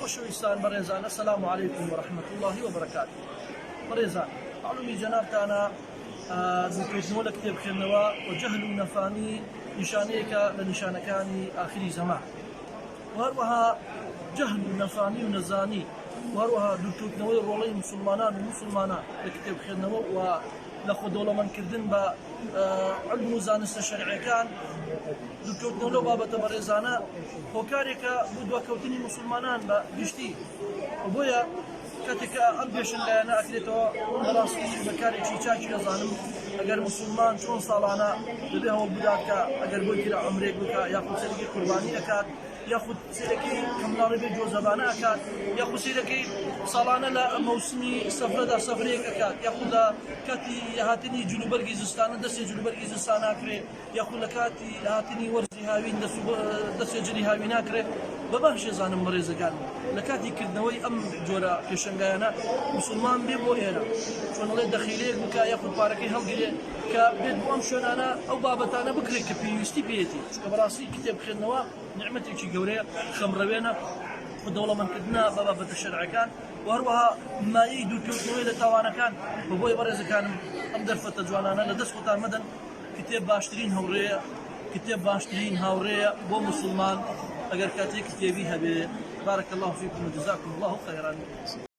خۆشەویستان بەڕێزان السلام عليكم ورحمة الله وبركاته. بەڕێزان معلومی جەنابتانە دوورکەوتنەوە لە کتێبخوێندنەوە و جەهل و نەفامی نیشانەیەکە لە نیشانەکانی ئاخری زەمان و هەروەها جەهل و نەفامی و نەزانی و هەروەها دوورکەوتنەوەی ڕۆڵەی مسلمانان و مسلمانان لە کتێبخوێندنەوە و لە خۆدەوڵەمەندکردن بە علم و زانستە شەرعیەکان دوورکەوتنەوە لەو بابەتە بەڕێزانە هۆکارێکە بۆ دواکەوتنی مسلمانان بە گشتی و بۆیە کاتێکە ئەم پێشنگایانە ئەکرێتەوە بەڕاستی بەکارێکی چاکی دەزانم ئەگەر مسلمان چۆن ساڵانە دەبێ هەوڵ بدات کە ئەگەر بۆی کرا عومرێک بکە یاخود سەرێکی قوربانی ئەکات یاخود سیرەکەی کەمناڵی بێ جۆزەبانە ئەکات یاخود سیرەکەی ساڵانە لە مەوسمی سەفرەدا سەفرەیەک ئەکات یاخود لە کاتی هاتنی جلوبەرگی زستانە دەستێ جلوبەرگی زستان ناکرێ یاخود لە کاتی هاتنی وەرزی هاوین دەستێ جلی هاوی ناکرێ بە باش ێزانم بەڕێزەکان لە کاتی کردنەوەی ئەم جۆرە پێشنگایانە مسلمان بێ بۆ ئێرە چۆنەڵێ دەخیلەیەک بکە یاخود پارەکەی هەڵگرێ کە بێت بۆ ئەم شوێنانە ئەو بابەتانە بکرێت کە پێویستی پێێتی چکە بەڕاستی کتێبخوێندنەوە نعمەتێکی گەورەیە خەمڕەوێنە خۆدەوڵەمەندکردنە بە بابەتە شەرعیەکان و هەروەها مایەی دوورکەوتنەوەی لە تاوانەکان بۆی بەڕێزەکانم ئەم دەرفەتە جوانانە لە دەست خۆتان مەدەن کتێب باشترین هەوڕێیە کتێب باشترین هاوڕێیە بۆ مسلمان ئەگەر کاتێک کتێبی هەبێ بارك الله فيكم وجزاكم الله خيرا.